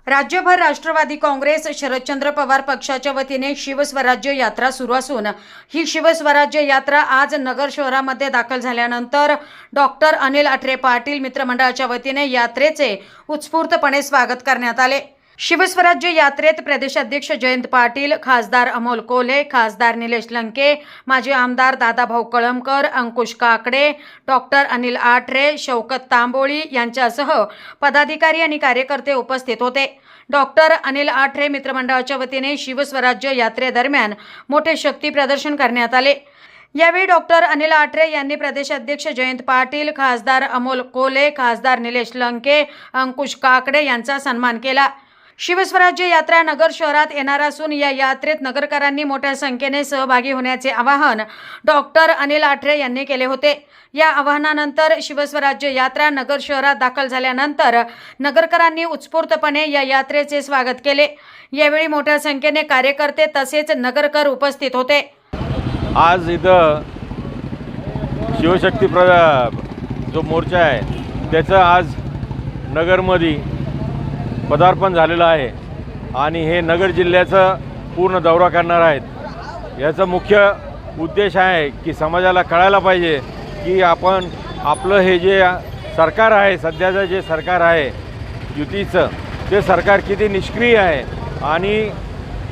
राज्यभर राष्ट्रवादी काँग्रेस शरदचंद्र पवार पक्षाच्या वतीने शिवस्वराज्य यात्रा सुरू असून ही शिवस्वराज्य यात्रा आज नगर शहरामध्ये दाखल झाल्यानंतर डॉक्टर अनिल आठरे पाटील मित्रमंडळाच्या वतीने यात्रेचे उत्स्फूर्तपणे स्वागत करण्यात आले। शिवस्वराज्य यात्रेत प्रदेशाध्यक्ष जयंत पाटील, खासदार अमोल कोल्हे, खासदार निलेश लंके, माजी आमदार दादाभाऊ कळमकर, अंकुश काकडे, डॉक्टर अनिल आठरे, शौकत तांबोळी यांच्यासह पदाधिकारी आणि कार्यकर्ते उपस्थित होते। डॉक्टर अनिल आठरे मित्रमंडळाच्या वतीने शिवस्वराज्य यात्रेदरम्यान मोठे शक्ती प्रदर्शन करण्यात आले। यावेळी डॉक्टर अनिल आठरे यांनी प्रदेशाध्यक्ष जयंत पाटील, खासदार अमोल कोल्हे, खासदार निलेश लंके, अंकुश काकडे यांचा सन्मान केला। शिवस्वराज्य यात्रा नगर शहरात येणार असून या यात्रेत नगरकरांनी मोठ्या संख्येने सहभागी होण्याचे आवाहन डॉक्टर अनिल आठरे यांनी केले होते। या आवाहनानंतर शिवस्वराज्य यात्रा नगर शहरात दाखल झाल्यानंतर नगरकरांनी उत्स्फूर्तपणे या यात्रेचे स्वागत केले। यावेळी मोठ्या संख्येने कार्यकर्ते तसेच नगरकर उपस्थित होते। आज इथं शिवशक्ती जो मोर्चा आहे त्याचं आज नगरमध्ये पदार्पण झालेलं आहे आणि हे नगर जिल्ह्याचा पूर्ण दौरा करणार आहेत। याचा मुख्य उद्देश आहे की समाजाला कळायला पाहिजे की आपण आपलं हे जे सरकार आहे, सध्याचं जे सरकार आहे युतीचं, ते सरकार किती निष्क्रिय आहे आणि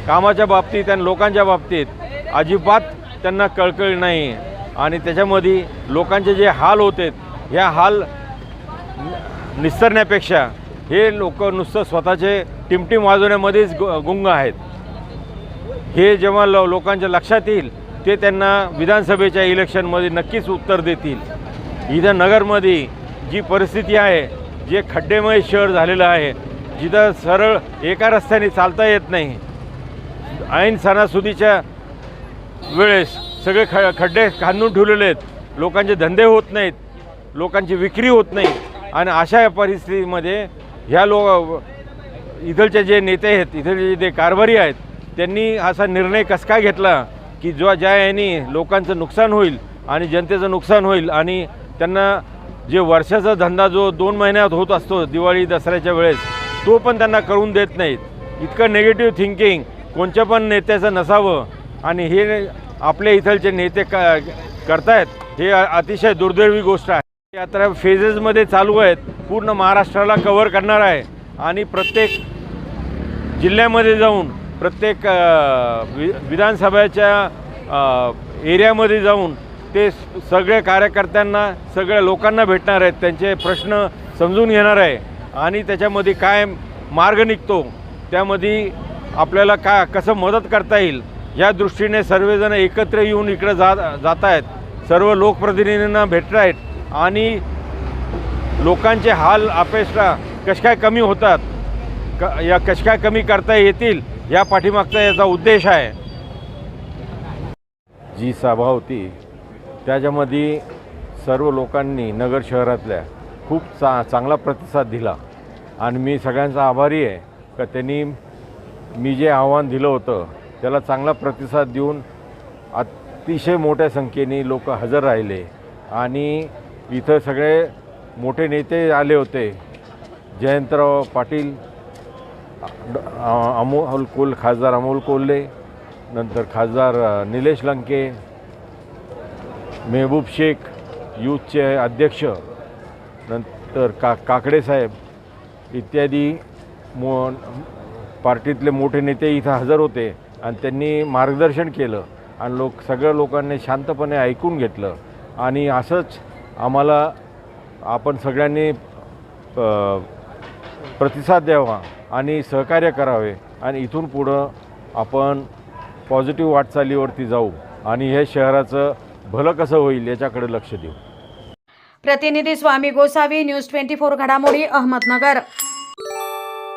कामाच्या बाबतीत आणि लोकांच्या बाबतीत अजिबात त्यांना कळकळ नाही आणि त्याच्यामध्ये लोकांचे जे हाल होते ह्या हाल निस्तरण्यापेक्षा हे लोक नुसतं स्वतःचे टिमटिम वाजवण्यामध्येच गुंग आहेत। हे जेव्हा लोकांच्या लक्षात येईल ते त्यांना विधानसभेच्या इलेक्शनमध्ये नक्कीच उत्तर देतील। इथं नगरमध्ये जी परिस्थिती आहे, जे खड्डेमय शहर झालेलं आहे, जिथं सरळ एका रस्त्याने चालता येत नाही, ऐन सणासुदीच्या वेळेस सगळे खड्डे खांदून ठेवलेले आहेत, लोकांचे धंदे होत नाहीत, लोकांची विक्री होत नाही आणि अशा परिस्थितीमध्ये ह्या इथलचे जे नेते आहेत, इथलचे जे कारभारी आहेत, त्यांनी असा निर्णय कसा काय घेतला की ज्या यांनी लोकांचं नुकसान होईल आणि जनतेचं नुकसान होईल आणि त्यांना जे वर्षाचा धंदा जो 2 महिन्यात होत असतो दिवाळी दसऱ्याच्या वेळेस, तो पण त्यांना करून देत नाहीत। इतकं निगेटिव्ह थिंकिंग कोणत्या पण नेत्याचं नसावं आणि हे आपल्या इथलचे नेते करतायत, हे अतिशय दुर्दैवी गोष्ट आहे। यात्रा फेजेसमध्ये चालू आहेत, पूर्ण महाराष्ट्राला कव्हर करणार आहे आणि प्रत्येक जिल्ह्यामध्ये जाऊन प्रत्येक विधानसभेच्या एरियामध्ये जाऊन ते सगळे कार्यकर्त्यांना, सगळ्या लोकांना भेटणार आहेत, त्यांचे प्रश्न समजून घेणार आहे आणि त्याच्यामध्ये काय मार्ग निघतो, त्यामध्ये आपल्याला कसं मदत करता येईल या दृष्टीने सर्वजण एकत्र येऊन इकडे जात आहेत, सर्व लोकप्रतिनिधींना भेटत आहेत आणि लोकांचे हाल अपेक्षा कशा काय कमी होतात, या कशा काय कमी करता येतील या पाठीमागचा याचा उद्देश आहे। जी सभा होती त्याच्यामध्ये सर्व लोकांनी नगर शहरातल्या खूप चांगला प्रतिसाद दिला आणि मी सगळ्यांचा आभारी आहे का त्यांनी मी जे आव्हान दिलं होतं त्याला चांगला प्रतिसाद देऊन अतिशय मोठ्या संख्येने लोक हजर राहिले आणि इथं सगळे मोठे नेते आले होते। जयंतराव पाटील, खासदार अमोल कोल्हे, नंतर खासदार निलेश लंके, मेहबूब शेख यूथचे अध्यक्ष, नंतर काकडे साहेब इत्यादी पार्टीतले मोठे नेते इथं हजर होते आणि त्यांनी मार्गदर्शन केलं आणि सगळ्या लोकांनी शांतपणे ऐकून घेतलं आणि असंच आम्हाला आपण सगळ्यांनी प्रतिसाद द्यावा आणि सहकार्य करावे आणि इथून पुढं आपण पॉझिटिव्ह वाटचालीवरती जाऊ आणि हे शहराचं भलं कसं होईल याच्याकडे लक्ष देऊ। प्रतिनिधी स्वामी गोसावी, न्यूज 24 घडामोडी, अहमदनगर।